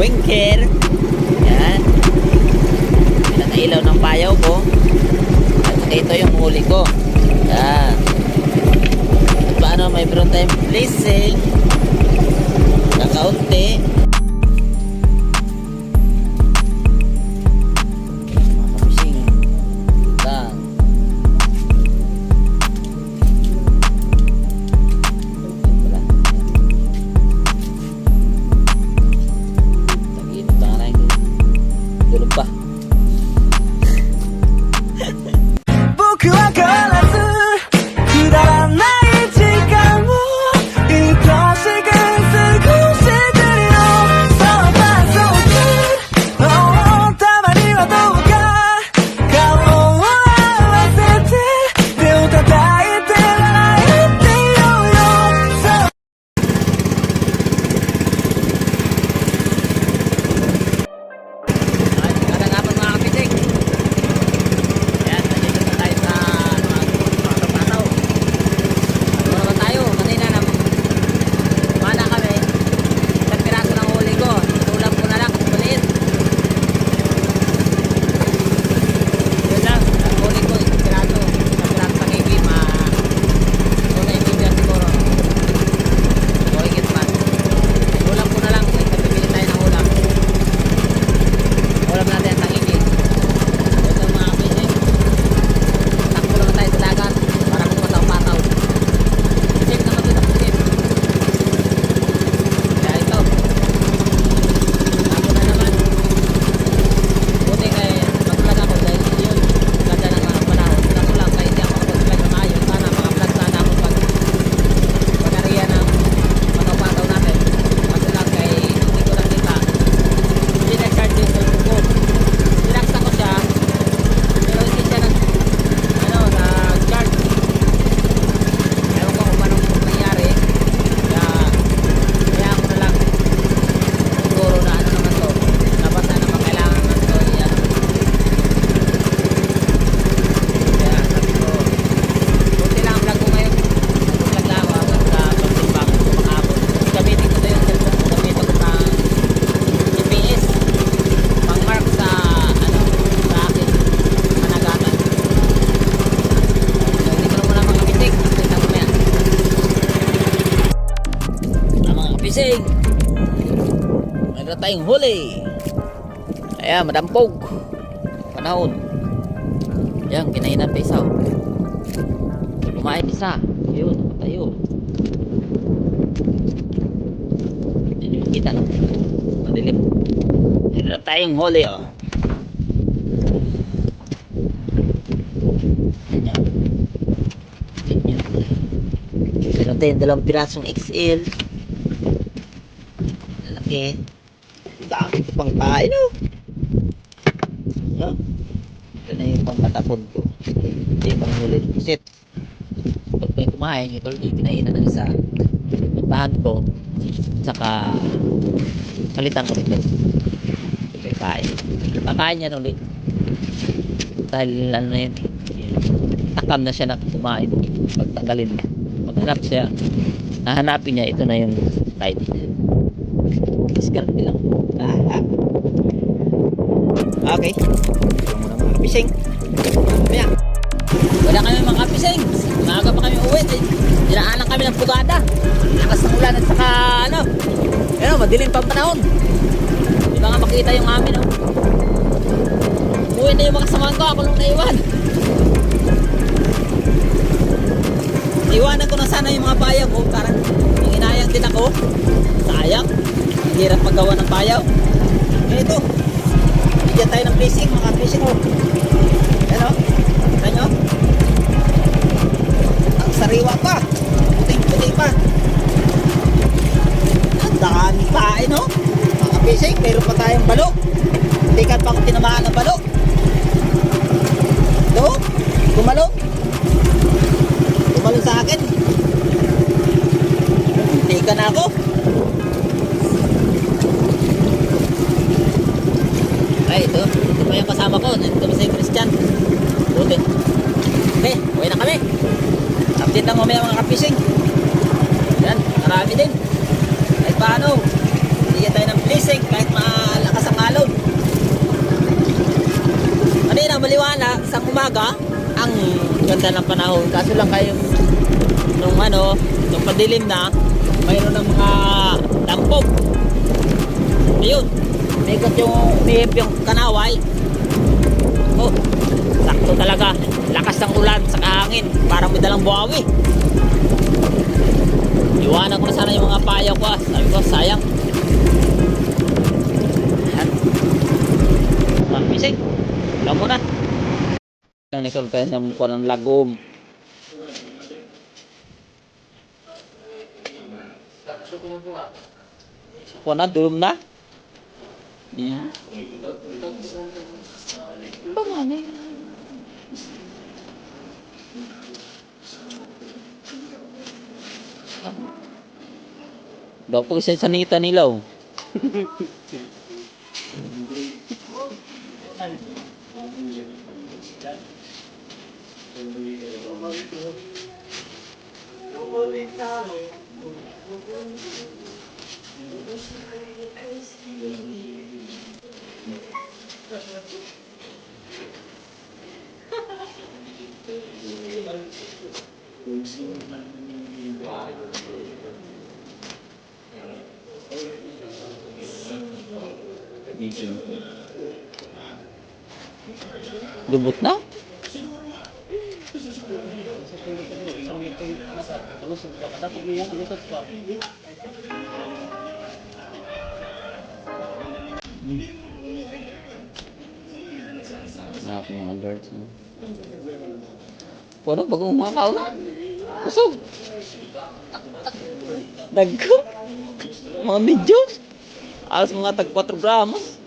Winker. Yan. Pinakailaw ng payaw ko. At ito yung huli ko. Yan. Paano may meron tayong blessing na kaunti. Fishing. Meron tayong huli. Kaya madampog panahon. Yan, kinainan pa isa. Kumain isa. Yun, tayo. Hindi kita no. Madilim. Meron tayong huli oh. Yan. Meron tayong dalawang pirasong XL. Okay. Dami ko pang kain, no? Ito na yung pangmatapon ko. Ito yung panghuli ng pusit. Pag may kumain, ito ulit kinainan ng isa. Bahan ko. Saka kalitan ko rin. Ito yung kain. Pakain yan ulit. Dahil ano na yun. Takam na siya na kumain. Pagtanggalin. Maghanap siya. Nahanapin niya. Ito na yung tight. Discard lang. Okay. Ito muna mga fishing. Mamaya. Wala kami mga fishing. Maaga pa kami uwi. Dinaanan kami ng pugada. Lakas ng ulan at saka ano. Ano, madilim pang panahon. Di ba nga makita yung amin oh. Uwi na yung mga samahan ko. Ako lang naiwan. Iwanan ko na sana yung mga bayaw ko. Parang inayang din ako. Sayang. Hirap paggawa ng bayaw. Ito. Bigyan tayo ng fishing, mga fishing oh. Ano? Tignan nyo. Ang sariwa pa. Puting-puti pa. Ang dami pain oh. Mga fishing, mayroon pa tayong balo. Hindi ka pa tinamaan ng balo. Ito. Gumalo. Gumalo sa akin. Hindi ka na ako. Ay, ito pa yung kasama ko. Nandito pa si Christian. Buti. Okay, uwi na kami. Update lang mamaya mga ka-fishing. Yan, marami din. Kahit paano, bigyan tayo ng blessing kahit umaga, ang ganda ng panahon. Kaso lang kayo, nung padilim na, mayroon ng mga dampog. Ayun, umihip yung kanaway. Oh, sakto talaga. Lakas ng ulan sa hangin, parang may dalang buhawi. Iwanan ko na sana yung mga payaw ko. Sabi ko, sayang. Ayan. Mga pisig. Alam mo na. Ang nisulpay ng mukha ng lagom. Kuha na, dulom na. Ayan. Bangani. Daw po kasi sanita nila oh. Lubot na? Nak mga birds no. Wala bagong umakaw na. Kusog. Dagko. Mga medyos. Alas mga tag 4 gramos.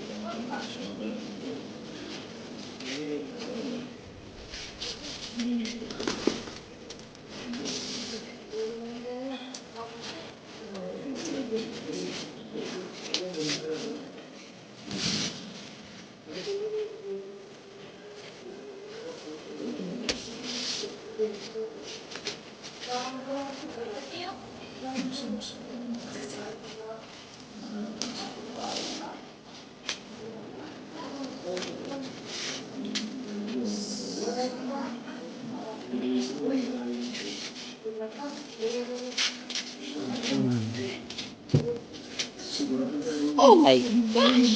Oh my gosh.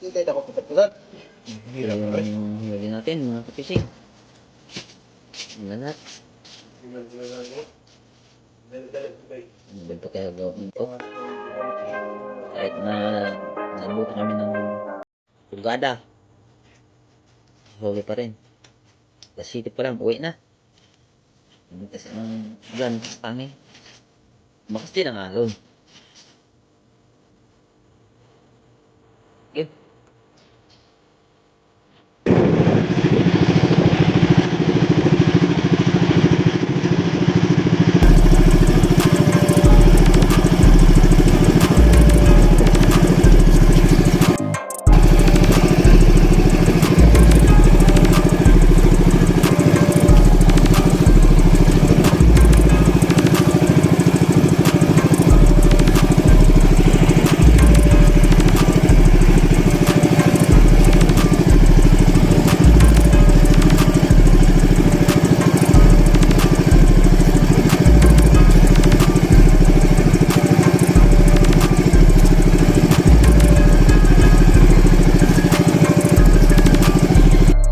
Hintay ako putat-putat. Hirap yung huli natin mga kapising. Lahat. Ganito kaya gawin ko. Kahit na nabuto kami ng pulgada. Huli pa rin. City pa lang, uwi na. Kasi ng ulan sa kami. Makas din ang alon.